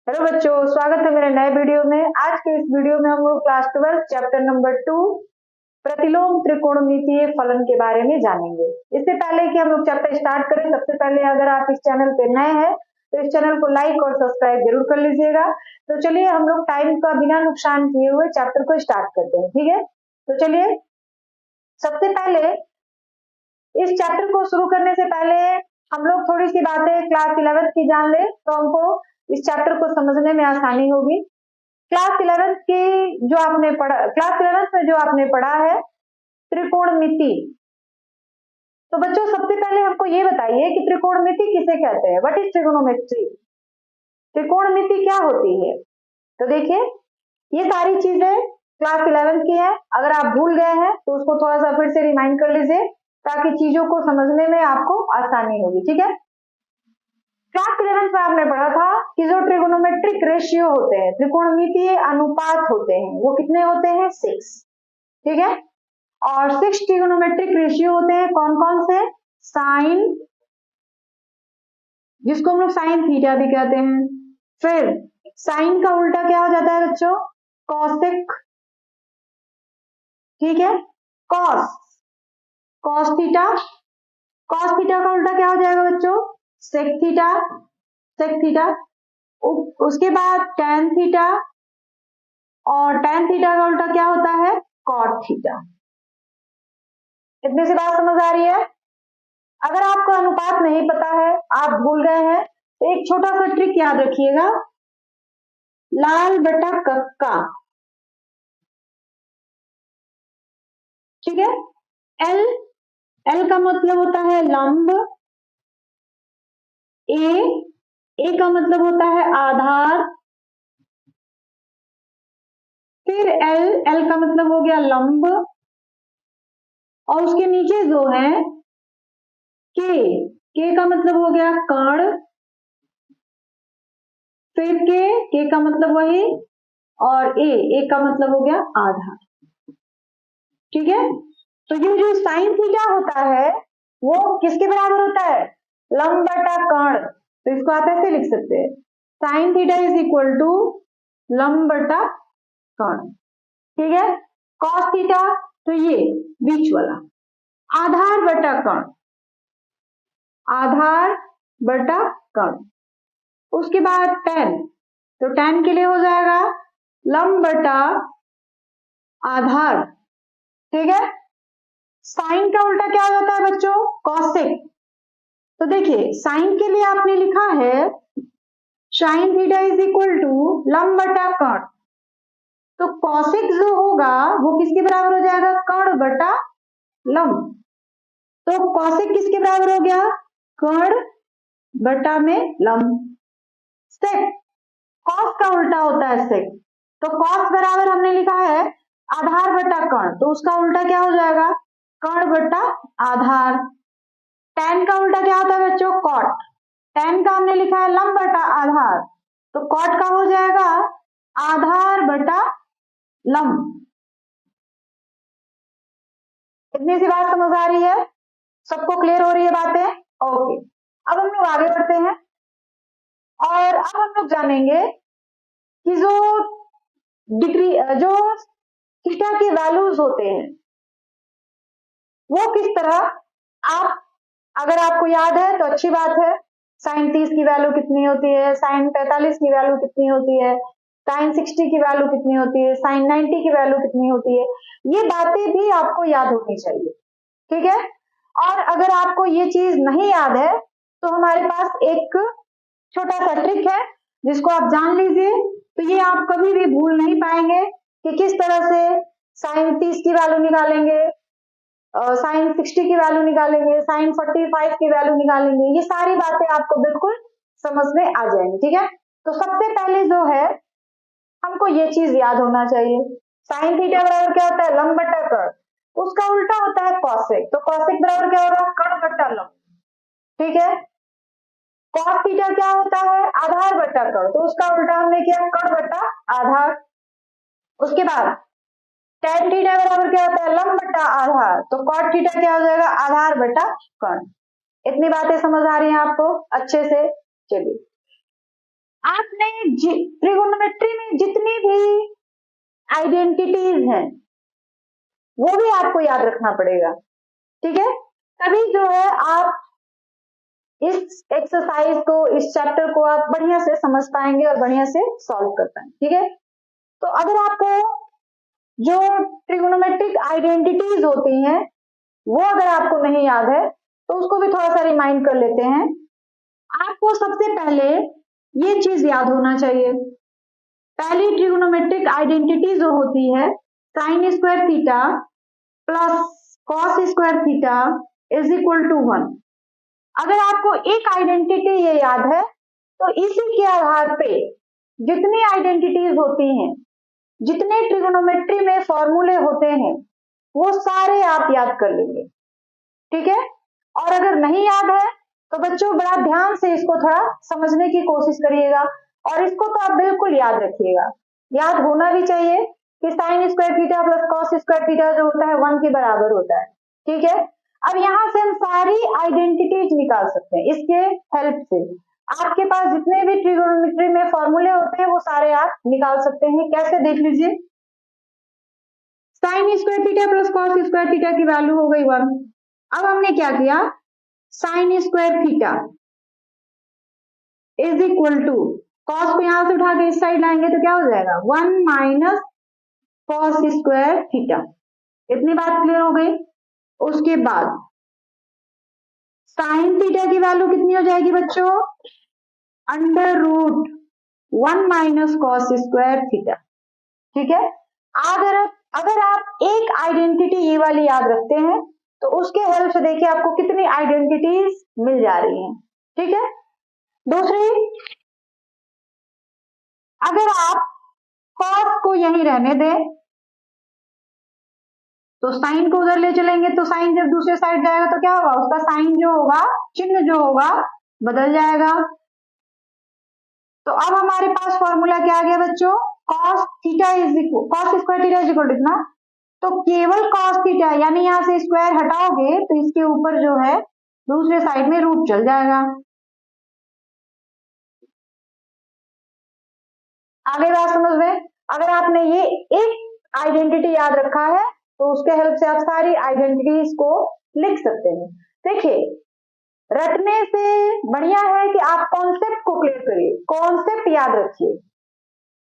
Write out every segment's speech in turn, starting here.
Hello बच्चों, स्वागत है मेरे नए वीडियो में। आज के इस वीडियो में हम लोग क्लास 12 चैप्टर नंबर 2 प्रतिलोम त्रिकोणमितीय फलन के बारे में जानेंगे। इससे पहले कि हम लोग चैप्टर स्टार्ट करें, सबसे पहले अगर आप इस चैनल पे नए हैं तो इस चैनल को लाइक और सब्सक्राइब जरूर कर लीजिएगा। तो चलिए हम लोग टाइम का बिना नुकसान किए हुए चैप्टर को स्टार्ट करते हैं, ठीक है। तो चलिए, सबसे पहले इस चैप्टर को शुरू करने से पहले हम लोग थोड़ी सी बातें क्लास 11 की जान ले तो हमको इस चैप्टर को समझने में आसानी होगी। क्लास 11 की जो आपने पढ़ा, क्लास 11 में जो आपने पढ़ा है त्रिकोणमिति। तो बच्चों, सबसे पहले हमको ये बताइए कि त्रिकोणमिति किसे कहते हैं। What is trigonometry? त्रिकोणमिति क्या होती है? तो देखिए, ये सारी चीजें क्लास 11 की है। अगर आप भूल गए हैं तो उसको थोड़ा सा फिर से रिमाइंड कर लीजिए ताकि चीजों को समझने में आपको आसानी होगी, ठीक है। क्लास 11 में आपने पढ़ा था कि जो ट्रिगोनोमेट्रिक रेशियो होते हैं, त्रिकोणमितीय अनुपात होते हैं, वो कितने होते हैं? 6, ठीक है। और 6 ट्रिगोनोमेट्रिक रेशियो होते हैं। कौन कौन से? साइन, जिसको हम लोग साइन थीटा भी कहते हैं। फिर साइन का उल्टा क्या हो जाता है बच्चों? कॉसेक, ठीक है। Cos, cos theta, cos theta का उल्टा क्या हो जाएगा बच्चों? Sec theta, sec theta. उसके बाद टैन थीटा, और टैन थीटा का उल्टा क्या होता है? Cot theta. इतने से बात समझ आ रही है? अगर आपको अनुपात नहीं पता है, आप भूल गए हैं, तो एक छोटा सा ट्रिक याद रखिएगा, लाल बटा कक्का, ठीक है। एल, एल का मतलब होता है लंब, ए का मतलब होता है आधार, फिर एल, एल का मतलब हो गया लंब, और उसके नीचे जो है के का मतलब हो गया कर्ण, फिर के का मतलब वही, और ए का मतलब हो गया आधार, ठीक है। तो ये जो साइन थीटा होता है वो किसके बराबर होता है? लंब बटा कर्ण। तो इसको आप ऐसे लिख सकते हैं, sine theta is equal to लंब बटा कर्ण, ठीक है। कॉस थीटा, तो ये बीच वाला, आधार बटा कर्ण, आधार बटा कर्ण। उसके बाद टेन, तो टेन के लिए हो जाएगा लंब बटा आधार, ठीक है। साइन का उल्टा क्या हो जाता है बच्चों? कॉसेक। तो देखिए, साइन के लिए आपने लिखा है sine theta is equal to लंब बटा कर्ण, तो कॉसेक जो होगा वो किसके बराबर हो जाएगा? कर्ण बटा लंब। तो कॉसेक किसके बराबर हो गया? कर्ण बटा में लंब। सेक, कॉस का उल्टा होता है सेक, तो कॉस बराबर हमने लिखा है आधार बटा कर्ण, तो उसका उल्टा क्या हो जाएगा? कर्ण बटा आधार। टैन का उल्टा क्या होता है बच्चों? कॉट, टैन का हमने लिखा है लंब बटा आधार, तो कॉट का हो जाएगा आधार बटा लंब। इतनी सी बात समझ आ रही है? सबको क्लियर हो रही है बातें? ओके, अब हम लोग आगे बढ़ते हैं और अब हम लोग जानेंगे कि जो डिग्री, जो थीटा के वैल्यूज होते हैं वो किस तरह, आप अगर आपको याद है तो अच्छी बात है। साइन 30 की वैल्यू कितनी होती है, साइन 45 की वैल्यू कितनी होती है, साइन 60 की वैल्यू कितनी होती है, साइन 90 की वैल्यू कितनी होती है, ये बातें भी आपको याद होनी चाहिए, ठीक है। और अगर आपको ये चीज नहीं याद है तो हमारे पास एक छोटा सा ट्रिक है जिसको आप जान लीजिए, तो ये आप कभी भी भूल नहीं पाएंगे कि किस तरह से साइन 30 की वैल्यू निकालेंगे, साइन 60 की वैल्यू निकालेंगे, साइन 45 की वैल्यू निकालेंगे। ये सारी बातें आपको बिल्कुल समझ में आ जाएंगी, ठीक है। तो सबसे पहले जो है हमको ये चीज याद होना चाहिए, साइन थीटा बराबर क्या होता है? लंब बटा कर्ण, उसका उल्टा होता है कॉसेक, तो कॉसेक बराबर क्या होगा? कर्ण बटा लंब, ठीक है। कॉस थीटा क्या होता है? आधार बटा कर्ण, तो उसका उल्टा हमने किया कर्ण बटा आधार। उसके बाद tan थीटा बराबर क्या होता है? लंब बटा आधार, तो cot थीटा क्या हो जाएगा? आधार बटा कर्ण। इतनी बातें समझ आ रही हैं आपको अच्छे से? चलिए आपने ट्रिगोनोमेट्री में जितनी भी आइडेंटिटीज हैं वो भी आपको याद रखना पड़ेगा, ठीक है। तभी जो है आप इस एक्सरसाइज को, इस चैप्टर को आप बढ़िया से समझ पाएंगे और बढ़िया से सॉल्व कर पाएंगे, ठीक है। तो अगर आपको जो ट्रिगोनोमेट्रिक आइडेंटिटीज होती हैं वो अगर आपको नहीं याद है तो उसको भी थोड़ा सा रिमाइंड कर लेते हैं। आपको सबसे पहले ये चीज याद होना चाहिए, पहली ट्रिगोनोमेट्रिक आइडेंटिटी जो होती है sine square theta plus cos square theta is equal to 1। अगर आपको एक आइडेंटिटी ये याद है तो इसी के आधार पे जितनी आइडेंटिटीज होती हैं, जितने ट्रिगोनोमेट्री में फॉर्मूले होते हैं वो सारे आप याद कर लेंगे, ठीक है। और अगर नहीं याद है तो बच्चों बड़ा ध्यान से इसको थोड़ा समझने की कोशिश करिएगा और इसको तो आप बिल्कुल याद रखिएगा, याद होना भी चाहिए कि sign square theta plus cos square theta जो होता है 1 के बराबर होता है, ठीक है। अब यहां से हम सारी आइडेंटिटीज निकाल सकते हैं इसके हेल्प से। आपके पास जितने भी ट्रिगोनोमेट्री में फॉर्मूले होते हैं वो सारे आप निकाल सकते हैं। कैसे, देख लीजिए। Sine square theta plus cos square theta की वैल्यू हो गई 1। अब हमने क्या किया, sine square theta is equal to cos को यहां से उठा के इस साइड लाएंगे तो क्या हो जाएगा 1 माइनस कॉस स्क्वायर थीटा। इतनी बात क्लियर हो गई। उसके बाद साइन थीटा की वैल्यू कितनी हो जाएगी बच्चों, under root 1 minus cos square theta, ठीक है। अगर आप एक आइडेंटिटी ये वाली याद रखते हैं तो उसके हेल्प से देखिए आपको कितनी आइडेंटिटीज मिल जा रही हैं, ठीक है। दूसरी, अगर आप कॉस को यहीं रहने दें तो साइन को उधर ले चलेंगे तो साइन जब दूसरे साइड जाएगा तो क्या होगा, उसका साइन जो होगा, चिन्ह जो होगा बदल जाएगा। तो अब हमारे पास फॉर्मूला क्या आ गया बच्चों, cos theta is equal, cos square theta is equal कितना, तो केवल कॉस थीटा यानी यहां से स्क्वायर हटाओगे तो इसके ऊपर जो है दूसरे साइड में रूट चल जाएगा। आगे बात समझ में। अगर आपने ये एक आइडेंटिटी याद रखा है तो उसके हेल्प से आप सारी आइडेंटिटीज को लिख सकते हैं। देखिए, रटने से बढ़िया है कि आप कॉन्सेप्ट को क्लियर करिए, कॉन्सेप्ट याद रखिए,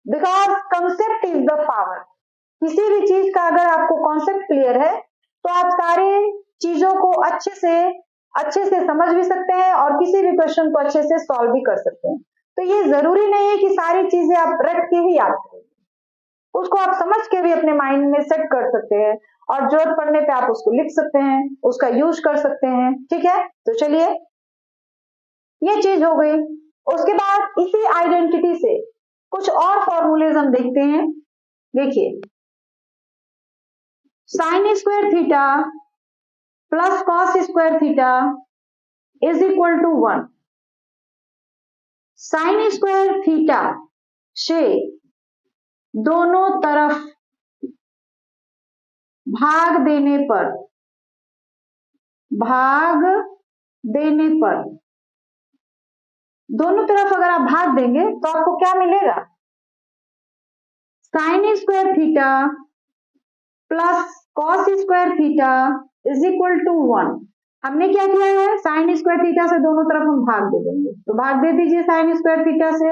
because concept is the power. किसी भी चीज का अगर आपको कॉन्सेप्ट क्लियर है तो आप सारी चीजों को अच्छे से समझ भी सकते हैं और किसी भी क्वेश्चन को अच्छे से सॉल्व भी कर सकते हैं। तो ये जरूरी नहीं है कि सारी चीजें आप रट के ही याद करें, उसको आप समझ के भी अपने माइंड में सेट कर सकते हैं और जरूरत पड़ने पे आप उसको लिख सकते हैं, उसका यूज कर सकते हैं, ठीक है। तो चलिए, ये चीज हो गई। उसके बाद इसी आइडेंटिटी से कुछ और फॉर्मूलेज हम देखते हैं। देखिए, sine square theta plus cos square theta is equal to 1। Sine square theta से दोनों तरफ भाग देने पर दोनों तरफ अगर आप भाग देंगे तो आपको क्या मिलेगा, sine square theta plus cos square theta is equal to 1। हमने क्या किया है, साइन स्क्वायर थीटा से दोनों तरफ हम भाग दे देंगे, तो भाग दे दीजिए साइन स्क्वायर थीटा से।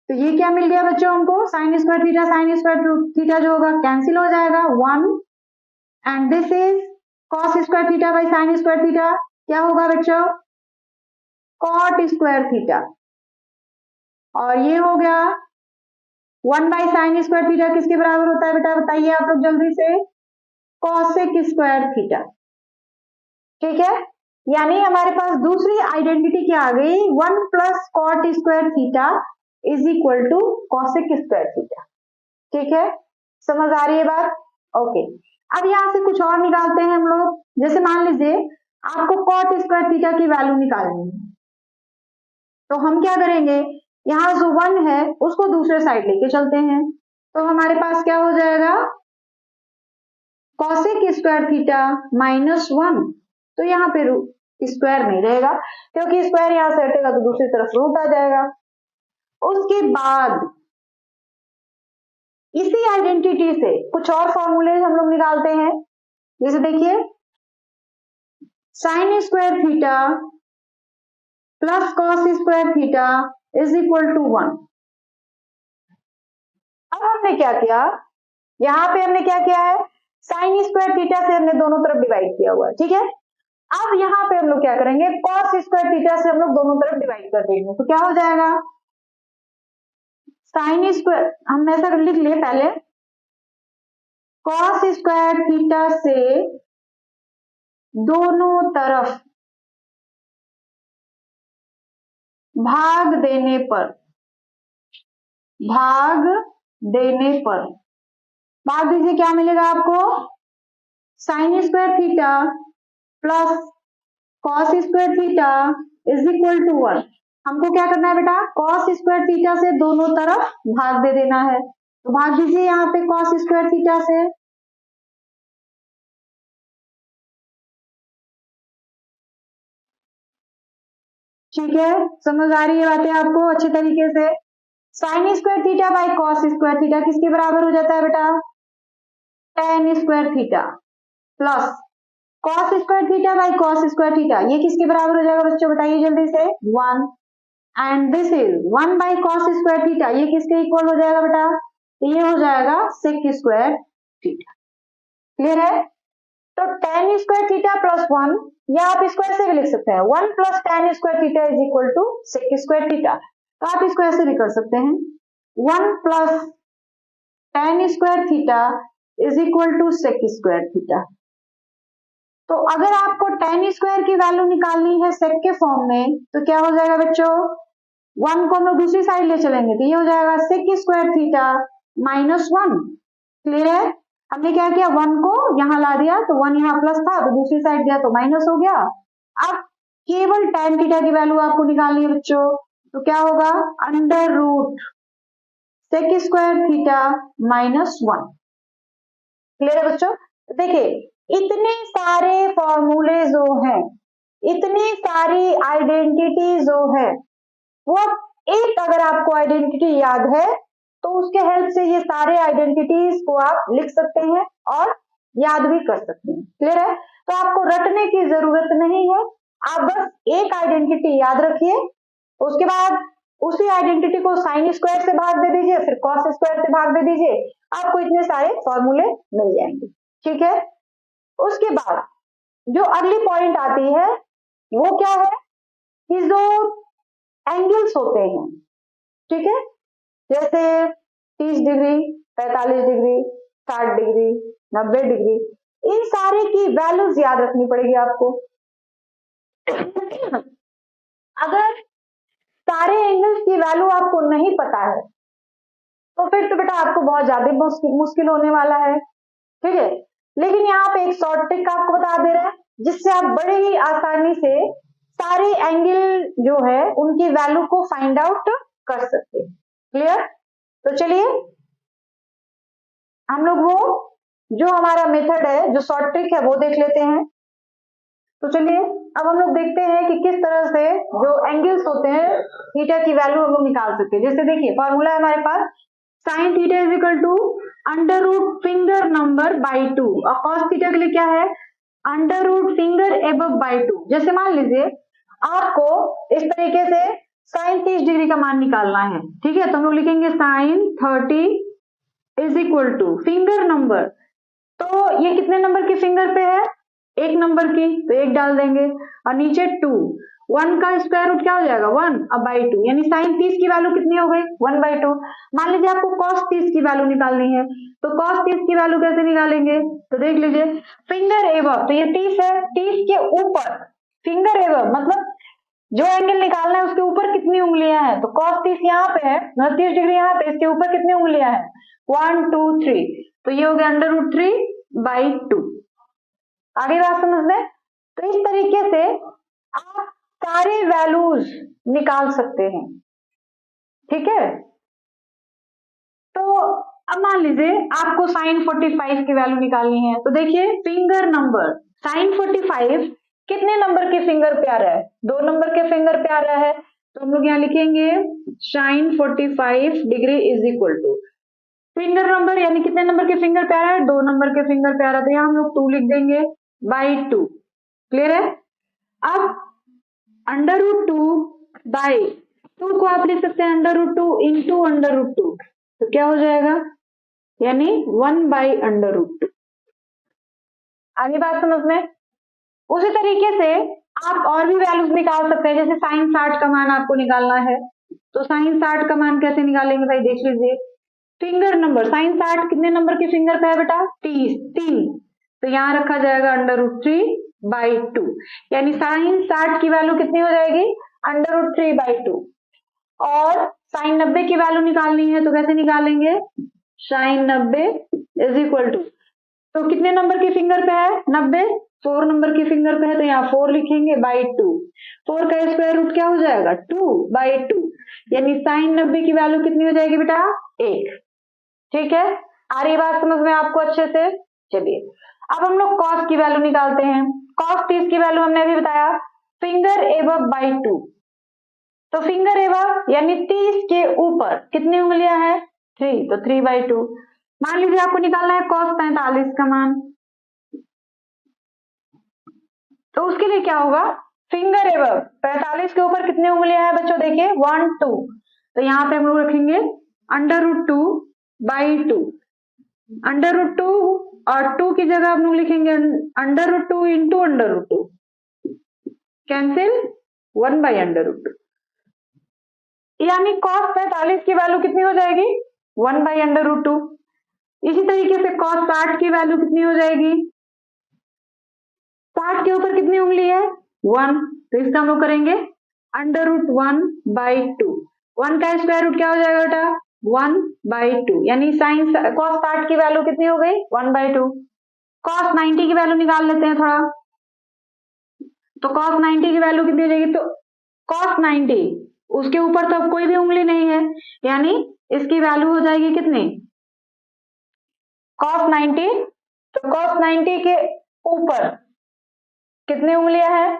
तो ये क्या मिल गया बच्चों हमको, साइन स्क्वायर थीटा जो होगा कैंसिल हो जाएगा 1 and this is cos square theta by sine square theta, क्या होगा बच्चों, कॉट स्क्वायर थीटा। और ये हो गया 1 बाई साइन स्क्वायर थीटा किसके बराबर होता है बेटा, बताइए आप लोग जल्दी से, कॉसेक स्क्वायर थीटा, ठीक है। यानी हमारे पास दूसरी आइडेंटिटी क्या आ गई, 1 plus cot square theta is equal to cosec square theta, ठीक है। समझ आ रही है बात, ओके। अब यहां से कुछ और निकालते हैं हम लोग। जैसे मान लीजिए आपको कॉट स्क्वायर थीटा की वैल्यू निकालनी है, तो हम क्या करेंगे, यहाँ जो 1 है उसको दूसरे साइड लेके चलते हैं, तो हमारे पास क्या हो जाएगा, कॉसेक स्क्वायर थीटा -1, तो यहाँ पे स्क्वायर नहीं रहेगा, क्योंकि स्क्वायर यहाँ से हटेगा तो दूसरी तरफ रूट आ जाएगा। उसके बाद इसी आइडेंटिटी से कुछ और फॉर्मूले हम लोग निकालते हैं। जैसे देखिए, sine square theta plus cos square theta is equal to 1। अब हमने क्या किया, यहाँ पे हमने क्या किया है, साइन स्क्वायर थीटा से हमने दोनों तरफ डिवाइड किया हुआ है, ठीक है। अब यहाँ पे हम लोग क्या करेंगे, कॉस स्क्वायर थीटा से हम लोग दोनों तरफ डिवाइड कर देंगे, तो क्या हो जाएगा, साइन स्क्वायर, हम ऐसा लिख लिए पहले, कॉस स्क्वायर थीटा से दोनों तरफ भाग देने पर भाग दीजिए, क्या मिलेगा आपको, sine square theta plus cos square theta is equal to 1। हमको क्या करना है बेटा, कॉस स्क्वायर थीटा से दोनों तरफ भाग दे देना है, तो भाग दीजिए यहाँ पे कॉस स्क्वायर थीटा से, ठीक है, समझ आ रही है बातें आपको अच्छे तरीके से। Sign square theta by cos square theta किसके बराबर हो जाता है बेटा, tan square theta plus cos square theta by cos square theta, ये किसके बराबर हो जाएगा बच्चों, बताइए जल्दी से, 1। And this is 1 by cos square theta, ये किसके इक्वल हो जाएगा बेटा, तो ये हो जाएगा सेक स्क्वायर थीटा। क्लियर है, तो tan स्क्वायर थीटा प्लस 1, या आप इसको ऐसे भी लिख सकते हैं, 1 plus tan square theta is equal to sec square theta, तो आप इसको ऐसे भी कर सकते हैं, 1 plus tan square theta is equal to sec square theta. तो अगर आपको tan स्क्वायर की वैल्यू निकालनी है सेक के फॉर्म में, तो क्या हो जाएगा बच्चों, 1 को हम लोग दूसरी साइड ले चलेंगे, तो ये हो जाएगा सेक स्क्वायर थीटा -1। क्लियर है, हमने क्या किया, 1 को यहाँ ला दिया, तो 1 यहाँ प्लस था तो दूसरी साइड गया तो माइनस हो गया। अब केवल tan थीटा की वैल्यू आपको निकालनी है बच्चों, तो क्या होगा, under root sec square theta -1। Clear है बच्चों, देखिए इतने सारे फॉर्मूले जो हैं, इतनी सारी आइडेंटिटी जो है, वो एक अगर आपको आइडेंटिटी याद है तो उसके हेल्प से ये सारे आइडेंटिटीज को आप लिख सकते हैं और याद भी कर सकते हैं। क्लियर है, तो आपको रटने की जरूरत नहीं है, आप बस एक आइडेंटिटी याद रखिए, उसके बाद उसी आइडेंटिटी को साइन स्क्वायर से भाग दे दीजिए, फिर कॉस स्क्वायर से भाग दे दीजिए, आपको इतने सारे फॉर्मूले मिल जाएंगे। ठीक है, उसके बाद जो अगली पॉइंट आती है वो क्या है कि जो एंगल्स होते हैं, ठीक है, जैसे 30 डिग्री, 45 डिग्री, 60 डिग्री, 90 डिग्री, इन सारे की वैल्यूज याद रखनी पड़ेगी आपको। अगर सारे एंगल्स की वैल्यू आपको नहीं पता है तो फिर तो बेटा आपको बहुत ज्यादा मुश्किल होने वाला है। ठीक है, लेकिन यहाँ पे एक शॉर्ट ट्रिक आपको बता दे रहे हैं जिससे आप बड़े ही आसानी से सारे एंगल जो है उनकी वैल्यू को फाइंड आउट कर सकते हैं। क्लियर, तो चलिए हम लोग वो जो हमारा मेथड है, जो शॉर्ट ट्रिक है वो देख लेते हैं। तो चलिए अब हम लोग देखते हैं कि किस तरह से जो एंगल्स होते हैं थीटा की वैल्यू हम लोग निकाल सकते हैं। जैसे देखिए फॉर्मूला है हमारे पास, sine theta is equal to under root finger number by 2, और कॉस थीटा के लिए क्या है, under root finger above by 2। जैसे मान लीजिए आपको इस तरीके से साइन 30 डिग्री का मान निकालना है, ठीक है, तो हम लोग लिखेंगे sine 30 is equal to finger number, तो ये कितने नंबर की फिंगर पे है, 1 नंबर की, तो 1 डाल देंगे, और नीचे 2, 1 का स्क्वायर रूट क्या हो जाएगा 1 अब बाई 2, यानी साइन 30 की वैल्यू कितनी हो गई 1/2। मान लीजिए आपको कॉस 30 की वैल्यू निकालनी है, तो कॉस 30 की वैल्यू कैसे निकालेंगे, तो देख लीजिए फिंगर एबव, तो ये 30 है, 30 के ऊपर फिंगर एबव मतलब जो एंगल निकालना है उसके ऊपर कितनी उंगलियां हैं, तो cos 30 यहाँ पे है, 30 डिग्री यहाँ पे, इसके ऊपर कितनी उंगलियां हैं 1 2 3, तो ये हो गया अंडर रूट 3/2। आगे बात समझ में, तो इस तरीके से आप सारे वैल्यूज निकाल सकते हैं। ठीक है, तो अब मान लीजिए आपको sin 45 की वैल्यू निकालनी है, तो देखिए फिंगर नंबर sin 45 कितने नंबर के फिंगर पे आ रहा है? 2 नंबर के फिंगर पे आ रहा है, तो हम लोग यहाँ लिखेंगे sin 45 degree is equal to finger number, यानी कितने नंबर के फिंगर पे आ रहा है? 2 नंबर के फिंगर पे आ रहा है, तो यहाँ हम लोग 2 लिख देंगे बाई 2। क्लियर है? अब अंडर रूट 2 बाई 2 को आप लिख सकते हैं under root 2 into under root 2, तो क्या हो जाएगा? यानी 1 बाई अंडर रूट 2। आगे बात समझ में? उसी तरीके से आप और भी वैल्यूज निकाल सकते हैं, जैसे साइन 60 का मान आपको निकालना है, तो साइन 60 का मान कैसे निकालेंगे भाई? देख लीजिए फिंगर नंबर साइन 60 कितने नंबर के फिंगर पे है बेटा? 3, तो यहाँ रखा जाएगा अंडर रूट 3 बाई 2, यानी साइन 60 की वैल्यू कितनी हो जाएगी? Under root 3 by 2। और साइन 90 की वैल्यू निकालनी है, तो कैसे निकालेंगे? साइन 90 इज इक्वल टू, तो कितने नंबर के फिंगर पे है 90? 4 नंबर के फिंगर पे है, तो यहाँ 4 लिखेंगे बाई 2। 4 का स्क्वायर रूट क्या हो जाएगा? 2 बाई 2, यानी साइन 90 की वैल्यू कितनी हो जाएगी बेटा? 1। ठीक है, आ रही बात समझ में आपको अच्छे से? चलिए अब हम लोग कॉस की वैल्यू निकालते हैं। कॉस 30 की वैल्यू हमने अभी बताया फिंगर एबव बाई 2, तो फिंगर एबव यानी 30 के ऊपर कितनी उंगलियां हैं? 3, तो 3 बाई 2। मान लीजिए आपको निकालना है कॉस 45 का मान, तो उसके लिए क्या होगा? फिंगर एबव 45 के ऊपर कितनी उंगलियां हैं बच्चों? देखिए 1 2, तो यहाँ पे हम लोग रखेंगे under root 2 by 2। Under root 2 और 2 की जगह हम लोग लिखेंगे under root 2 into under root 2, cancel 1 by under root 2, यानी कॉस 45 की वैल्यू कितनी हो जाएगी? 1 बाई अंडर रूट 2। इसी तरीके से कॉस 60 की वैल्यू कितनी हो जाएगी? 60 के ऊपर कितनी उंगली है? 1, तो इसका हम लोग करेंगे अंडर रूट 1 बाई 2। 1 का स्क्वायर रूट क्या हो जाएगा बेटा? 1 बाई 2, यानी साइन कॉस 60 की वैल्यू कितनी हो गई? 1 बाई 2। कॉस 90 की वैल्यू निकाल लेते हैं थोड़ा, तो कॉस 90 की वैल्यू कितनी हो जाएगी? तो कॉस 90 उसके ऊपर तो अब कोई भी उंगली नहीं है, यानी इसकी वैल्यू हो जाएगी कितनी? कॉस 90, तो कॉस 90 के ऊपर कितनी उंगलियां हैं?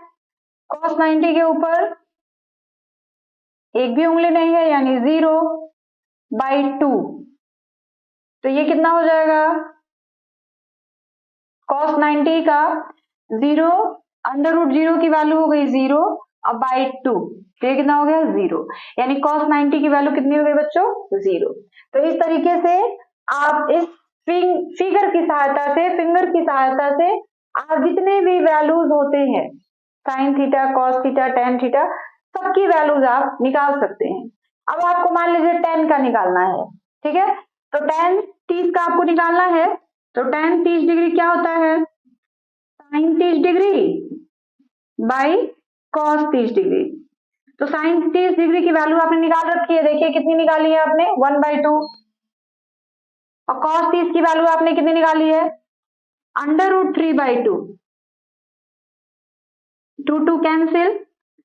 कॉस 90 के ऊपर एक भी उंगली नहीं है, यानी 0 बाई 2, तो ये कितना हो जाएगा? कॉस 90 का 0 अंडर रूट 0 की वैल्यू हो गई 0 और बाई 2, तो ये कितना हो गया? 0, यानी कॉस 90 की वैल्यू कितनी हो गई बच्चों? 0। तो इस तरीके से आप इस फिगर की सहायता से, फिंगर की सहायता से आप जितने भी वैल्यूज होते हैं sine theta, cos theta, tan theta, सबकी वैल्यूज आप निकाल सकते हैं। अब आपको मान लीजिए टेन का निकालना है, ठीक है, तो टेन 30 का आपको निकालना है, तो टेन 30 डिग्री क्या होता है? Sine 30 degree by cos 30 degree. तो साइन 30 डिग्री की वैल्यू आपने निकाल रखी है, देखिए कितनी निकाली है आपने? 1 बाई 2। और कॉस 30 की वैल्यू आपने कितनी निकाली है? Under root 3 by 2। 2 2 कैंसिल,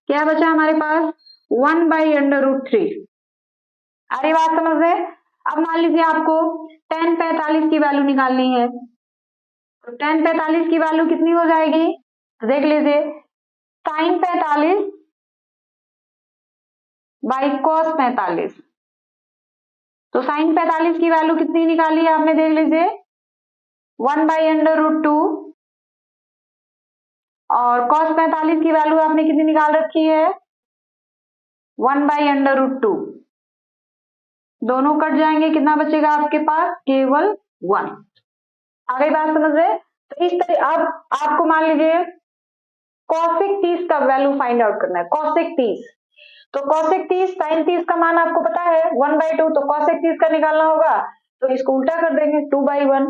क्या बचा हमारे पास? 1 बाई अंडर रूट 3। अरे बात समझ में? अब मान लीजिए आपको tan 45 की वैल्यू निकालनी है, तो tan 45 की वैल्यू कितनी हो जाएगी? तो देख लीजिए साइन 45 बाई कॉस 45, तो साइन 45 की वैल्यू कितनी निकाली है आपने? देख लीजिए 1 बाई अंडर रूट 2, और cos 45 की वैल्यू आपने कितनी निकाल रखी है? 1 बाई अंडर रूट 2। दोनों कट जाएंगे, कितना बचेगा आपके पास? केवल 1। आ गई बात समझ में? तो इस तरह अब आपको मान लीजिए cosec 30 का वैल्यू फाइंड आउट करना है। cosec 30, तो cosec 30 sin 30 का मान आपको पता है 1 बाई 2, तो cosec 30 का निकालना होगा तो इसको उल्टा कर देंगे 2 बाई 1।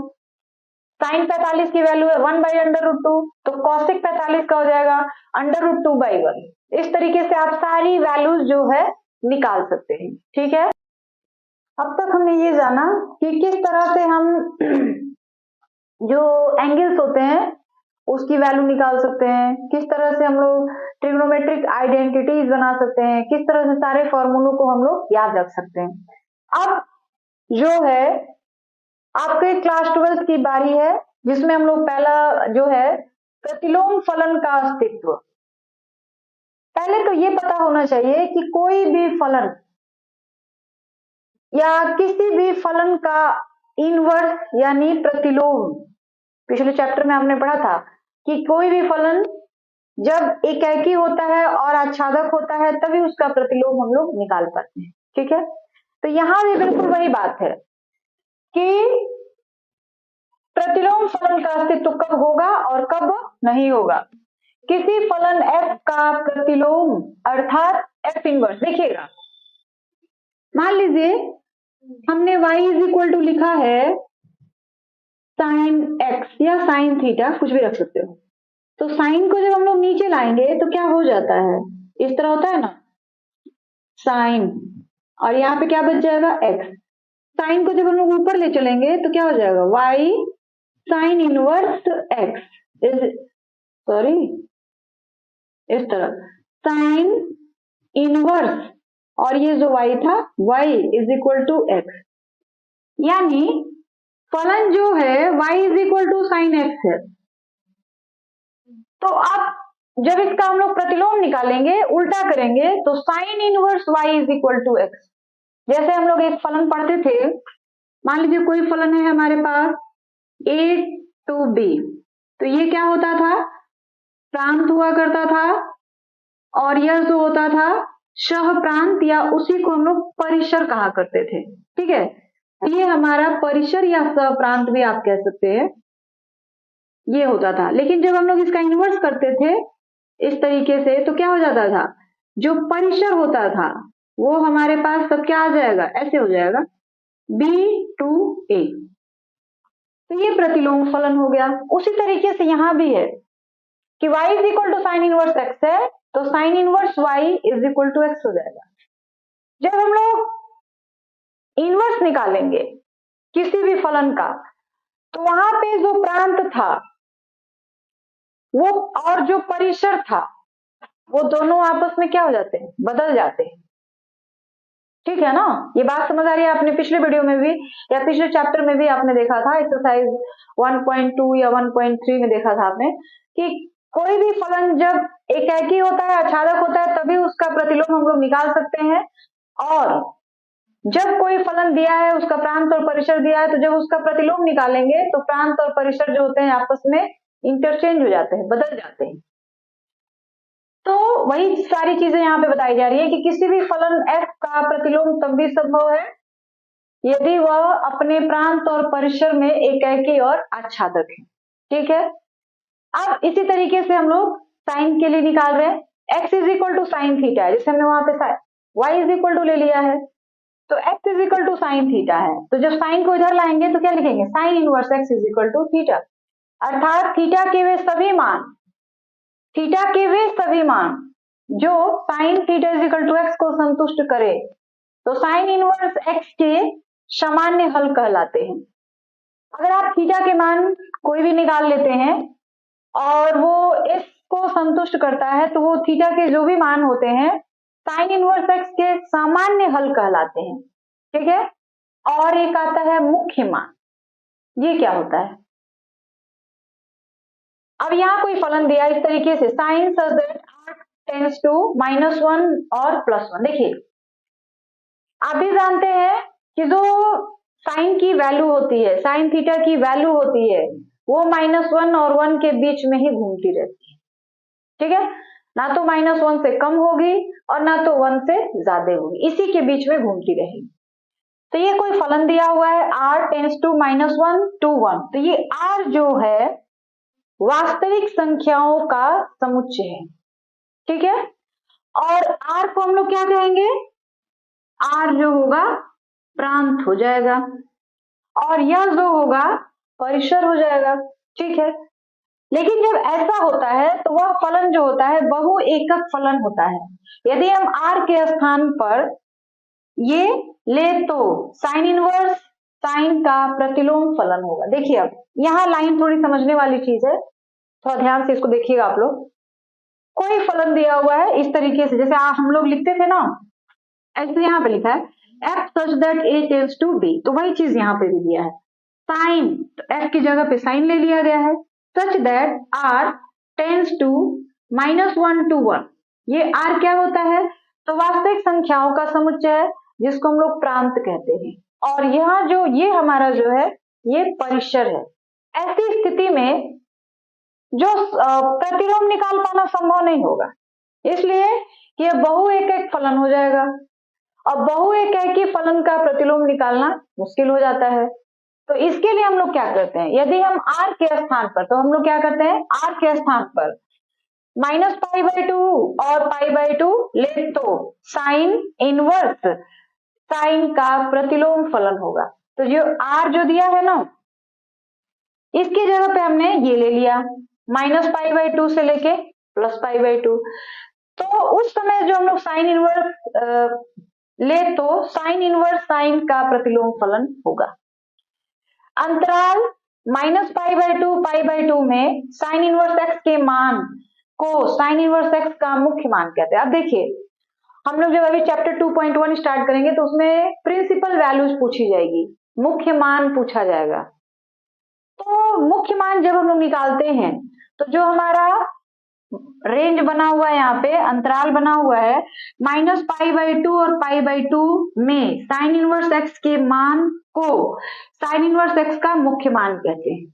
साइन 45 की वैल्यू है 1 बाई अंडर रूट 2, तो cosec 45 का हो जाएगा अंडर रूट 2 बाई 1। इस तरीके से आप सारी वैल्यूज जो है निकाल सकते हैं। ठीक है, अब तक हमने ये जाना कि किस तरह से हम जो एंगल्स होते हैं उसकी वैल्यू निकाल सकते हैं, किस तरह से हम लोग ट्रिग्नोमेट्रिक आइडेंटिटीज बना सकते हैं, किस तरह से सारे फॉर्मूलों को हम लोग याद रख सकते हैं। अब जो है आपके क्लास 12 की बारी है, जिसमें हम लोग पहला जो है प्रतिलोम फलन का अस्तित्व। पहले तो ये पता होना चाहिए कि कोई भी फलन या किसी भी फलन का इनवर्स यानी प्रतिलोम, पिछले चैप्टर में हमने पढ़ा था कि कोई भी फलन जब एकाकी होता है और आच्छादक होता है तभी उसका प्रतिलोम हम लोग निकाल पाते हैं। ठीक है, तो यहां भी बिल्कुल वही बात है कि प्रतिलोम फलन का अस्तित्व कब होगा और कब नहीं होगा। किसी फलन f का प्रतिलोम अर्थात f इनवर्स, देखिएगा मान लीजिए हमने y इज इक्वल टू लिखा है साइन x या साइन थीटा, कुछ भी रख सकते हो। तो साइन को जब हम लोग नीचे लाएंगे तो क्या हो जाता है, इस तरह होता है ना साइन, और यहाँ पे क्या बच जाएगा x। साइन को जब हम लोग ऊपर ले चलेंगे तो क्या हो जाएगा y साइन इनवर्स x इस तरह साइन इनवर्स, और ये जो y था y is equal to x, यानी फलन जो है y is equal to sine x है। तो अब जब इसका हम लोग प्रतिलोम निकालेंगे, उल्टा करेंगे, तो sine inverse y is equal to x। जैसे हम लोग एक फलन पढ़ते थे, मान लीजिए कोई फलन है हमारे पास a to b, तो ये क्या होता था, प्रांत हुआ करता था, और यह जो होता था सह प्रांत, या उसी को हम लोग परिसर कहा करते थे। ठीक है, ये हमारा परिसर या सह प्रांत भी आप कह सकते हैं, ये होता था। लेकिन जब हम लोग इसका इन्वर्स करते थे इस तरीके से, तो क्या हो जाता था, जो परिसर होता था वो हमारे पास सब क्या आ जाएगा, ऐसे हो जाएगा b to a। तो ये प्रतिलोम फलन हो गया। उसी तरीके से यहां भी है कि y is equal to sine inverse x है, तो sine inverse y is equal to x हो जाएगा। जब हम लोग इनवर्स निकालेंगे किसी भी फलन का, तो वहां पे जो प्रांत था वो और जो परिसर था वो दोनों आपस में क्या हो जाते हैं, बदल जाते हैं। ठीक है ना, ये बात समझ आ रही है। आपने पिछले वीडियो में भी या पिछले चैप्टर में भी आपने देखा था, एक्सरसाइज 1.2 या 1.3 में देखा था आपने कि कोई भी फलन जब एकाकी होता है, आच्छादक होता है, तभी उसका प्रतिलोम हम लोग निकाल सकते हैं। और जब कोई फलन दिया है, उसका प्रांत और परिसर दिया है, तो जब उसका प्रतिलोम निकालेंगे तो प्रांत और परिसर जो होते हैं आपस में इंटरचेंज हो जाते हैं, बदल जाते हैं। तो वही सारी चीजें यहाँ पे बताई जा रही है कि किसी भी फलन f का प्रतिलोम तब भी संभव है यदि वह अपने प्रांत और परिसर में एकाकी और आच्छादक है। ठीक है, अब इसी तरीके से हम लोग साइन के लिए निकाल रहे हैं, x is equal to sine theta है, जैसे हमने वहां पे y इज इक्वल टू ले लिया है, तो x is equal to sine theta है। तो जब साइन को इधर लाएंगे तो क्या लिखेंगे, sine inverse x is equal to theta, अर्थात थीटा के वे सभी मान जो sine theta is equal to x को संतुष्ट करे, तो साइन इनवर्स एक्स के सामान्य हल कहलाते हैं। अगर आप थीटा के मान कोई भी निकाल लेते हैं और वो इसको संतुष्ट करता है, तो वो थीटा के जो भी मान होते हैं साइन इनवर्स एक्स के सामान्य हल कहलाते हैं। ठीक है, और एक आता है मुख्य मान, ये क्या होता है। अब यहाँ कोई फलन दिया इस तरीके से sine such that r tends to -1 और +1। देखिए आप भी जानते हैं कि जो साइन की वैल्यू होती है, साइन थीटा की वैल्यू होती है, वो -1 और 1 के बीच में ही घूमती रहती है। ठीक है, ना तो -1 से कम होगी और ना तो 1 से ज्यादा होगी, इसी के बीच में घूमती रहेगी। तो ये कोई फलन दिया हुआ है r टेंड्स टू -1 to 1, तो ये r जो है वास्तविक संख्याओं का समुच्चय है। ठीक है, और r को हम लोग क्या कहेंगे, r जो होगा प्रांत हो जाएगा और यह जो होगा परिसर हो जाएगा। ठीक है, लेकिन जब ऐसा होता है तो वह फलन जो होता है बहु एकक फलन होता है। यदि हम r के स्थान पर ये ले तो साइन इनवर्स साइन का प्रतिलोम फलन होगा। देखिए अब यहाँ लाइन थोड़ी समझने वाली चीज है, थोड़ा ध्यान से इसको देखिएगा आप लोग। कोई फलन दिया हुआ है इस तरीके से, जैसे हम लोग लिखते थे ना, ऐसे यहाँ पे लिखा है f such that a tends to b, तो वही चीज यहाँ पे भी दिया है। साइन, तो f की जगह पे साइन ले लिया गया है, such that r tends to -1 to 1। ये r क्या होता है? तो वास्तविक संख्याओं का समुच्चय है, जिसको हम लोग प्रांत कहते हैं। और यहाँ जो ये हमारा जो है ये परिसर है। ऐसी स्थिति में जो प्रतिलोम निकाल पाना संभव नहीं होगा, इसलिए ये बहु एकक फलन हो जाएगा। और बहु एककी फलन का प्रतिलोम निकालना मुश्किल हो जाता है। तो इसके लिए हम लोग क्या करते हैं, यदि हम r के स्थान पर, तो हम लोग क्या करते हैं, r के स्थान पर -π/2 और π/2 ले तो साइन इनवर्स साइन का प्रतिलोम फलन होगा। तो जो r जो दिया है ना, इसकी जगह पे हमने ये ले लिया -π/2 से लेके +π/2। तो उस समय जो हम लोग साइन इनवर्स ले तो साइन इनवर्स साइन का प्रतिलोम फलन होगा। अंतराल -π/2 π/2 में साइन इनवर्स x के मान को साइन इनवर्स x का मुख्य मान कहते हैं। अब देखिए, हम लोग जब अभी चैप्टर 2.1 स्टार्ट करेंगे तो उसमें प्रिंसिपल वैल्यूज पूछी जाएगी, मुख्य मान पूछा जाएगा। तो मुख्य मान जब हम लोग निकालते हैं तो जो हमारा रेंज बना हुआ है, यहाँ पे अंतराल बना हुआ है -π/2 और π/2 में साइन इनवर्स x के मान को साइन इनवर्स x का मुख्य मान कहते हैं।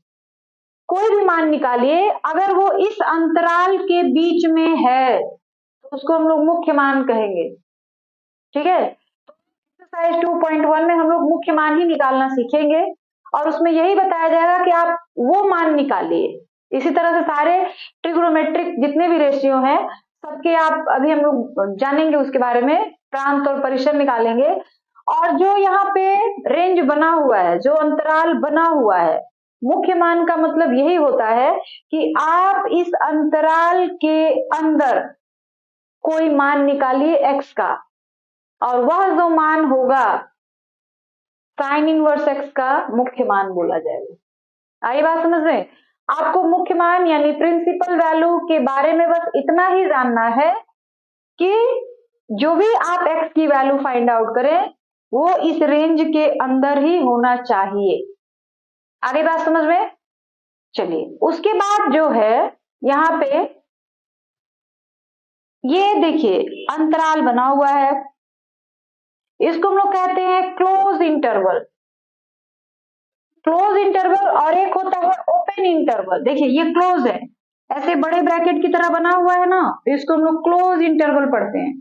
कोई भी मान निकालिए, अगर वो इस अंतराल के बीच में है तो उसको हम लोग मुख्य मान कहेंगे। ठीक है, एक्सरसाइज 2.1 में हम लोग मुख्य मान ही निकालना सीखेंगे और उसमें यही बताया जाएगा कि आप वो मान निकालिए। इसी तरह से सारे ट्रिग्नोमेट्रिक जितने भी रेशियो हैं सबके आप अभी हम लोग जानेंगे, उसके बारे में प्रांत और परिसर निकालेंगे। और जो यहाँ पे रेंज बना हुआ है, जो अंतराल बना हुआ है, मुख्य मान का मतलब यही होता है कि आप इस अंतराल के अंदर कोई मान निकालिए x का, और वह जो मान होगा साइन इनवर्स x का मुख्य मान बोला जाएगा। आई बात समझ में? आपको मुख्य मान यानी प्रिंसिपल वैल्यू के बारे में बस इतना ही जानना है कि जो भी आप x की वैल्यू फाइंड आउट करें वो इस रेंज के अंदर ही होना चाहिए। आगे बात समझ में? चलिए, उसके बाद जो है यहाँ पे ये देखिए अंतराल बना हुआ है, इसको हम लोग कहते हैं क्लोज इंटरवल। क्लोज इंटरवल और एक होता है ओपन इंटरवल। देखिए ये क्लोज है, ऐसे बड़े ब्रैकेट की तरह बना हुआ है ना, इसको हम लोग क्लोज इंटरवल पढ़ते हैं।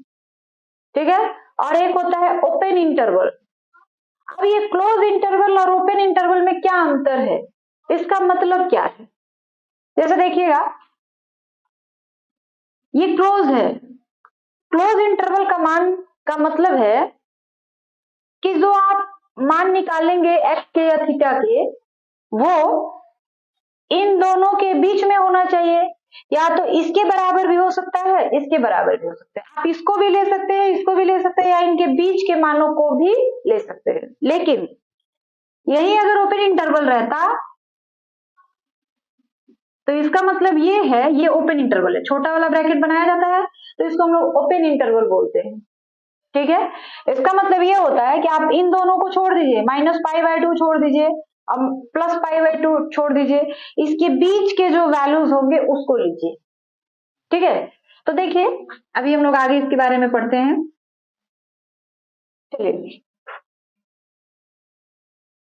ठीक है, और एक होता है ओपन इंटरवल। अब ये क्लोज इंटरवल और ओपन इंटरवल में क्या अंतर है, इसका मतलब क्या है? जैसे देखिएगा ये क्लोज है, क्लोज इंटरवल का मान का मतलब है कि जो आप मान निकालेंगे x के या थीटा के, वो इन दोनों के बीच में होना चाहिए, या तो इसके बराबर भी हो सकता है, इसके बराबर भी हो सकता है। आप इसको भी ले सकते हैं, इसको भी ले सकते हैं, या इनके बीच के मानों को भी ले सकते हैं। लेकिन यही अगर ओपन इंटरवल रहता तो इसका मतलब ये है, ये ओपन इंटरवल है, छोटा वाला ब्रैकेट बनाया जाता है तो इसको हम लोग ओपन इंटरवल बोलते हैं। ठीक है, इसका मतलब ये होता है कि आप इन दोनों को छोड़ दीजिए, -π/2 छोड़ दीजिए, अब +π/2 छोड़ दीजिए, इसके बीच के जो वैल्यूज होंगे उसको लीजिए। ठीक है, तो देखिए अभी हम लोग आगे इसके बारे में पढ़ते हैं। चलिए,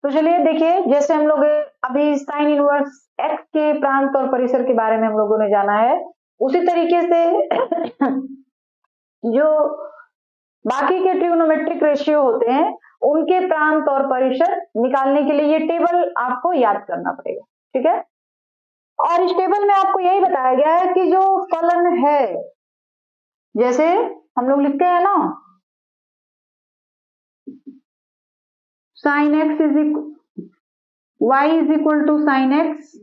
तो चलिए देखिए, जैसे हम लोग अभी साइन इनवर्स x के प्रांत और परिसर के बारे में हम लोगों ने जाना है, उसी तरीके से जो बाकी के ट्रिग्नोमेट्रिक रेशियो होते हैं उनके प्रांत और परिसर निकालने के लिए ये टेबल आपको याद करना पड़ेगा। ठीक है, और इस टेबल में आपको यही बताया गया है कि जो फलन है, जैसे हम लोग लिखते हैं ना sine x y is equal to sine x,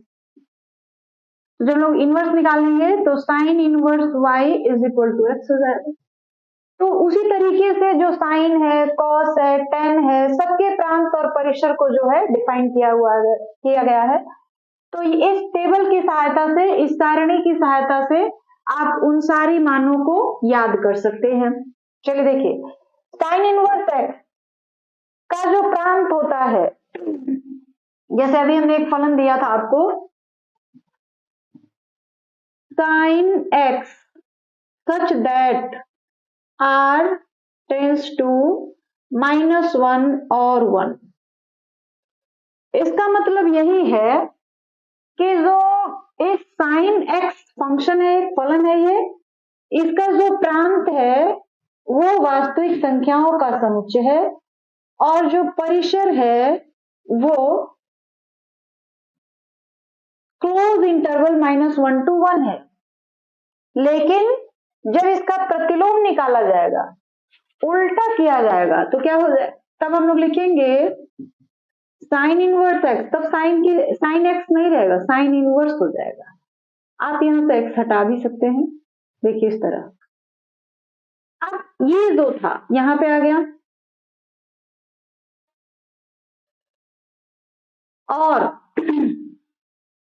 जब लोग इनवर्स निकालेंगे तो sine inverse y is equal to x हो जाएगा। तो उसी तरीके से जो साइन है, कॉस है, टेन है, सबके प्रांत और परिसर को जो है डिफाइन किया गया है। तो इस टेबल की सहायता से, इस सारणी की सहायता से आप उन सारी मानों को याद कर सकते हैं। चलिए देखिए, साइन इनवर्स एक्स का जो प्रांत होता है जैसे अभी हमने एक फलन दिया था आपको, sin x such that r tends to -1 और 1। इसका मतलब यही है कि जो इस sin x फंक्शन है, एक फलन है ये, इसका जो प्रांत है वो वास्तविक संख्याओं का समुच्चय है और जो परिसर है वो क्लोज इंटरवल -1 to 1 है। लेकिन जब इसका प्रतिलोम निकाला जाएगा, उल्टा किया जाएगा, तो क्या हो जाए, तब हम लोग लिखेंगे साइन इनवर्स एक्स, तब साइन एक्स नहीं रहेगा, साइन इनवर्स हो जाएगा। आप यहां से एक्स हटा भी सकते हैं, देखिए इस तरह। अब ये जो था यहां पे आ गया, और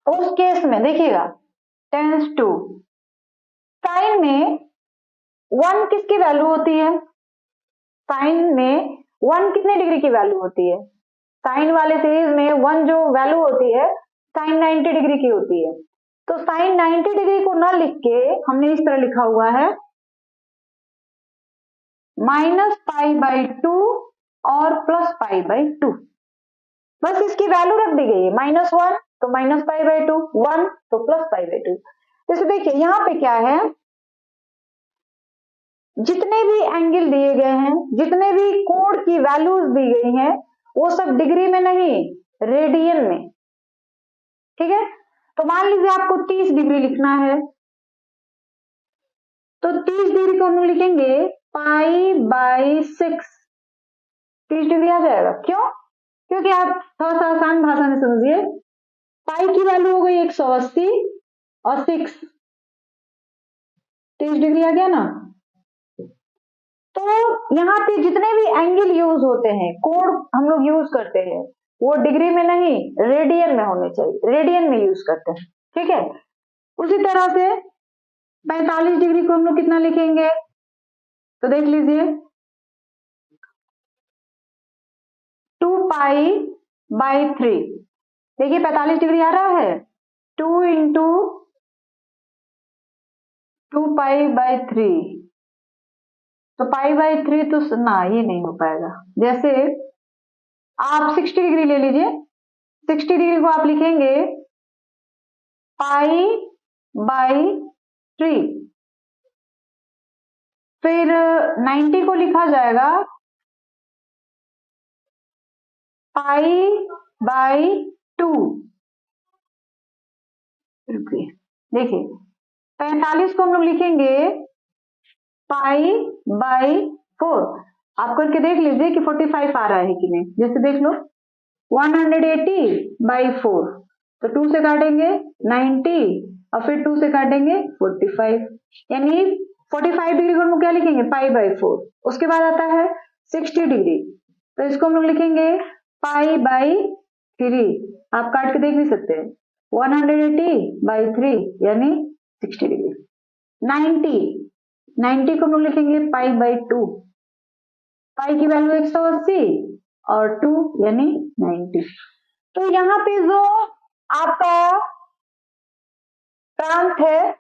उस केस में देखिएगा टेंस टू, साइन में 1 किसकी वैल्यू होती है, साइन में 1 कितने डिग्री की वैल्यू होती है, साइन वाले सीरीज में 1 जो वैल्यू होती है साइन 90 डिग्री की होती है। तो साइन 90 डिग्री को ना लिख के हमने इस तरह लिखा हुआ है -π/2 और +π/2, बस इसकी वैल्यू रख दी गई है, -1 तो -π/2, 1 तो +π/2। जैसे देखिए यहां पे क्या है, जितने भी एंगल दिए गए हैं, जितने भी कोण की वैल्यूज दी गई हैं, वो सब डिग्री में नहीं, रेडियन में। ठीक है, तो मान लीजिए आपको 30 डिग्री लिखना है, तो 30 डिग्री को हम लिखेंगे π/6, 30 डिग्री आ जाएगा। क्यों? क्योंकि आप थोड़ा सा आसान भाषा में समझिए, पाई की वैल्यू हो गई 180 और 6, 30 डिग्री आ गया ना। तो यहाँ पे जितने भी एंगल यूज होते हैं, कोण हम लोग यूज करते हैं, वो डिग्री में नहीं, रेडियन में होने चाहिए, रेडियन में यूज करते हैं। ठीक है, उसी तरह से 45 डिग्री को हम लोग कितना लिखेंगे, तो देख लीजिए 2π/3। देखिए 45 डिग्री आ रहा है, 2 × 2π/3, तो π/3 तो ना, ये नहीं हो पाएगा। जैसे आप 60 डिग्री ले लीजिए, 60 डिग्री को आप लिखेंगे π/3, फिर 90 को लिखा जाएगा π/2। देखिए 45 को हम लोग लिखेंगे π/4। आप करके देख लीजिए कि 45 आ रहा है कि नहीं। जैसे देख लो 180/4, तो 2 से काटेंगे 90 और फिर 2 से काटेंगे 45, यानी 45 डिग्री को हम लोग क्या लिखेंगे, π/4। उसके बाद आता है 60 डिग्री, तो इसको हम लोग लिखेंगे π/3। आप काट के देख भी सकते हैं, 180/3 यानी 60 डिग्री। 90 को हम लोग लिखेंगे π/2, पाई की वैल्यू 180 और 2 यानी 90। तो यहाँ पे जो आपका प्रांत है,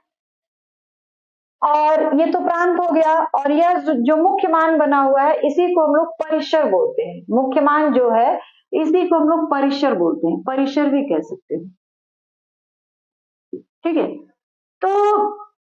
और ये तो प्रांत हो गया, और यह जो मुख्य मान बना हुआ है इसी को हम लोग परिसर बोलते हैं। मुख्य मान जो है इसी को हम लोग परिसर बोलते हैं, परिसर भी कह सकते हैं। ठीक है, तो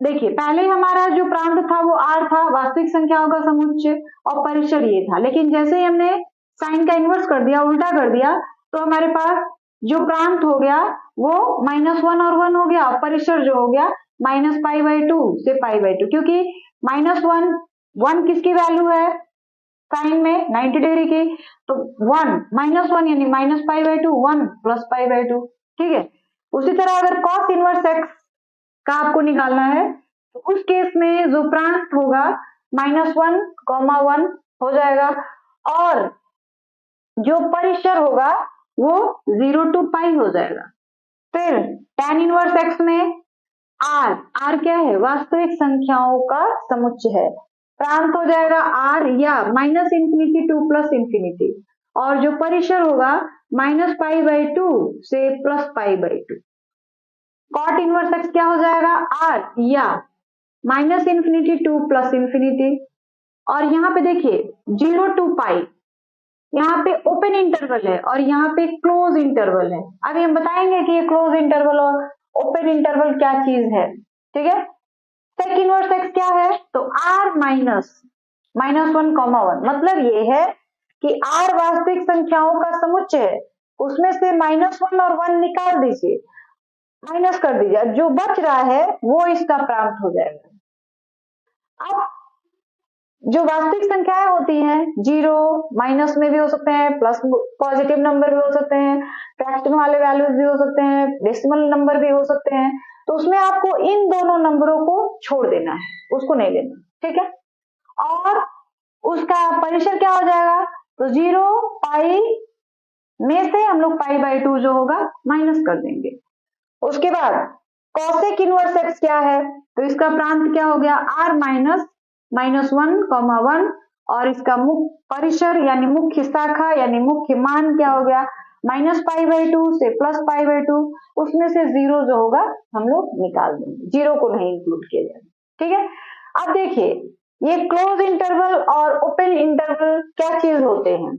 देखिए पहले हमारा जो प्रांत था वो r था, वास्तविक संख्याओं का समुच्चय, और परिसर ये था। लेकिन जैसे ही हमने साइन का इन्वर्स कर दिया, उल्टा कर दिया, तो हमारे पास जो प्रांत हो गया वो -1 और 1 हो गया, और परिसर जो हो गया -π/2 से π/2, क्योंकि -1 किसकी वैल्यू है, साइन में 90 डिग्री की, तो 1 -1 यानी -π/2, 1 +π/2। ठीक है, उसी तरह अगर cos इनवर्स x का आपको निकालना है, तो उस केस में जो प्रांत होगा -1, 1 हो जाएगा, और जो परिसर होगा वो 0 to π हो जाएगा। फिर tan इनवर्स x में r क्या है, वास्तविक संख्याओं का समुच्चय है, प्रांत हो जाएगा r या -∞ to +∞, और जो परिसर होगा -π/2 से +π/2। कॉट इनवर्स x क्या हो जाएगा, r या -∞ टू +∞। और यहाँ पे देखिए 0 to π, यहाँ पे ओपन इंटरवल है और यहाँ पे क्लोज इंटरवल है। अभी हम बताएंगे कि ये क्लोज इंटरवल और ओपन इंटरवल क्या चीज है, ठीक है। सेक इनवर्स x क्या है, तो r -1,1, मतलब ये है कि r वास्तविक संख्याओं का समुच्चय है, उसमें से -1 और 1 निकाल दीजिए, माइनस कर दीजिए, जो बच रहा है वो इसका प्रांत हो जाएगा। अब जो वास्तविक संख्याएं होती हैं, 0 माइनस में भी हो सकते हैं, प्लस पॉजिटिव नंबर भी हो सकते हैं, फ्रैक्शन वाले वैल्यूज भी हो सकते हैं, डेसिमल नंबर भी हो सकते हैं, तो उसमें आपको इन दोनों नंबरों को छोड़ देना है, उसको नहीं लेना, ठीक है। और उसका परिसर क्या हो जाएगा, तो 0 पाई में से हम लोग π/2 जो होगा माइनस कर देंगे। उसके बाद कॉसेक इनवर्स x क्या है, तो इसका प्रांत क्या हो गया, r -1,1 और इसका परिसर यानी मुख्य शाखा यानी मुख्य मान क्या हो गया, -π/2 से +π/2, उसमें से 0 जो होगा हम लोग निकाल देंगे, 0 को नहीं इंक्लूड किया जाएगा, ठीक है। अब देखिए ये क्लोज इंटरवल और ओपन इंटरवल क्या चीज होते हैं,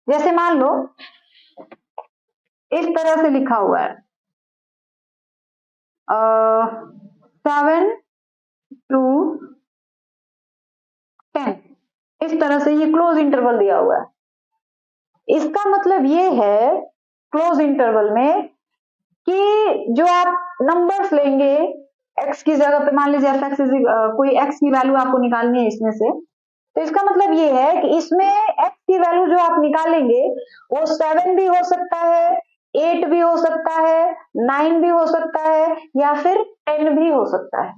जैसे मान लो इस तरह से लिखा हुआ है 7 to 10, इस तरह से ये क्लोज इंटरवल दिया हुआ है। इसका मतलब ये है क्लोज इंटरवल में कि जो आप नंबर्स लेंगे x की जगह पे, मान लीजिए f(x) कोई x की वैल्यू आपको निकालनी है इसमें से, तो इसका मतलब ये है कि इसमें x की वैल्यू जो आप निकालेंगे वो 7 भी हो सकता है, 8 भी हो सकता है, 9 भी हो सकता है या फिर 10 भी हो सकता है।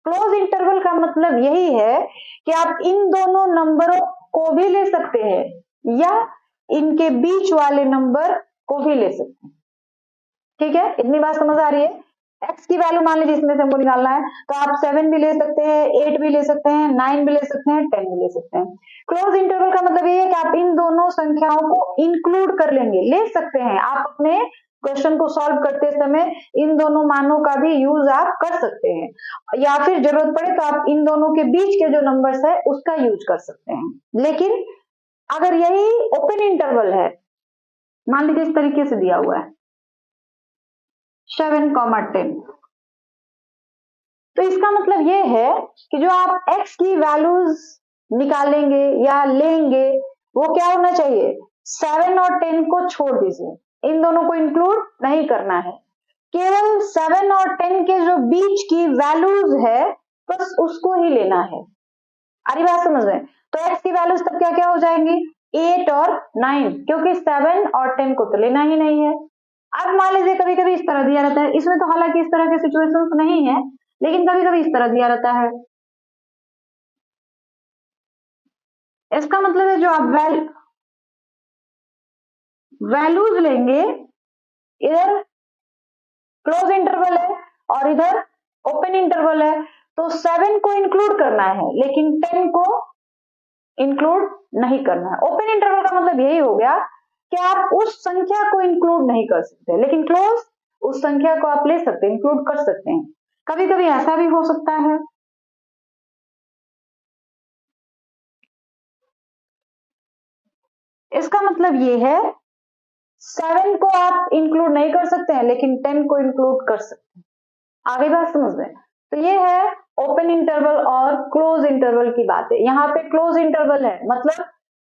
क्लोज इंटरवल का मतलब यही है कि आप इन दोनों नंबरों को भी ले सकते हैं या इनके बीच वाले नंबर को भी ले सकते हैं, ठीक है। इतनी बात समझ आ रही है। x की वैल्यू मान लीजिए इसमें से हमको निकालना है, तो आप 7 भी ले सकते हैं, 8 भी ले सकते हैं, 9 भी ले सकते हैं, 10 भी ले सकते हैं। क्लोज इंटरवल का मतलब ये है कि आप इन दोनों संख्याओं को इंक्लूड कर लेंगे, ले सकते हैं, आप अपने क्वेश्चन को सॉल्व करते समय इन दोनों मानों का भी यूज आप कर सकते हैं, या फिर जरूरत पड़े तो आप इन दोनों के बीच के जो नंबर्स है उसका यूज कर सकते हैं। लेकिन अगर यही ओपन इंटरवल है, मान लीजिए इस तरीके से दिया हुआ है 7,10, तो इसका मतलब ये है कि जो आप x की वैल्यूज निकालेंगे या लेंगे वो क्या होना चाहिए, 7 और 10 को छोड़ दीजिए, इन दोनों को इंक्लूड नहीं करना है, केवल 7 और 10 के जो बीच की वैल्यूज है बस उसको ही लेना है। अरे बात समझ रहे हैं, तो x की वैल्यूज तब क्या क्या हो जाएंगी, 8 और 9, क्योंकि 7 और 10 को तो लेना ही नहीं है। अब मान लीजिए कभी कभी इस तरह दिया रहता है, इसमें तो हालांकि इस तरह के सिचुएशंस नहीं है, लेकिन कभी कभी इस तरह दिया रहता है, इसका मतलब है जो आप वैल्यूज लेंगे, इधर क्लोज इंटरवल है और इधर ओपन इंटरवल है, तो 7 को इंक्लूड करना है लेकिन 10 को इंक्लूड नहीं करना है। ओपन इंटरवल का मतलब यही हो गया कि आप उस संख्या को इंक्लूड नहीं कर सकते, लेकिन क्लोज उस संख्या को आप ले सकते हैं, इंक्लूड कर सकते हैं। कभी कभी ऐसा भी हो सकता है, इसका मतलब ये है 7 को आप इंक्लूड नहीं कर सकते हैं लेकिन 10 को इंक्लूड कर सकते हैं। आगे बात समझ में, तो ये है ओपन इंटरवल और क्लोज इंटरवल की बात है। यहाँ पे क्लोज इंटरवल है मतलब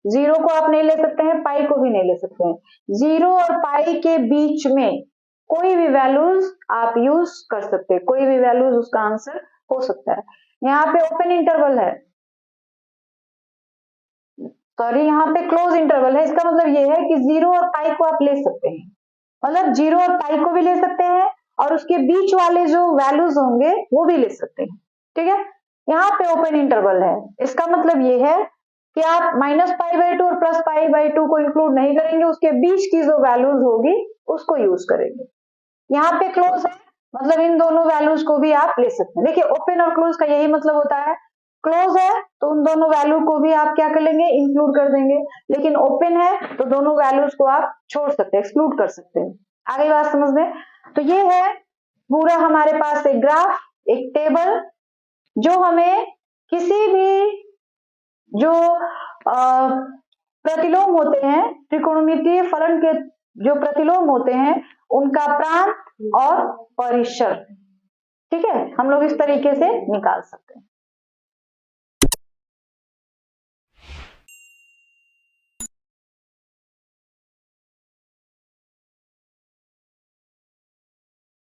0 को आप नहीं ले सकते हैं, पाई को भी नहीं ले सकते हैं, 0 और पाई के बीच में कोई भी वैल्यूज आप यूज कर सकते हैं, कोई भी वैल्यूज उसका आंसर हो सकता है। यहाँ पे ओपन इंटरवल है, सॉरी यहाँ पे क्लोज इंटरवल है, इसका मतलब ये है कि 0 और पाई को आप ले सकते हैं, मतलब 0 और पाई को भी ले सकते हैं और उसके बीच वाले जो वैल्यूज होंगे वो भी ले सकते हैं, ठीक है। यहाँ पे ओपन इंटरवल है, इसका मतलब ये है कि आप -π/2 और +π/2 को इंक्लूड नहीं करेंगे, उसके बीच की जो वैल्यूज होगी उसको यूज करेंगे। यहाँ पे क्लोज है मतलब इन दोनों वैल्यूज को भी आप ले सकते हैं। देखिए ओपन और क्लोज का यही मतलब होता है क्लोज है तो उन दोनों वैल्यू को भी आप क्या कर लेंगे, इंक्लूड कर देंगे, लेकिन ओपन है तो दोनों वैल्यूज को आप छोड़ सकते हैं, एक्सक्लूड कर सकते हैं। आगे बात समझ में। तो ये है पूरा हमारे पास एक ग्राफ, एक टेबल, जो हमें किसी भी जो प्रतिलोम होते हैं, त्रिकोणमितीय फलन के जो प्रतिलोम होते हैं उनका प्रांत और परिसर, ठीक है, हम लोग इस तरीके से निकाल सकते हैं।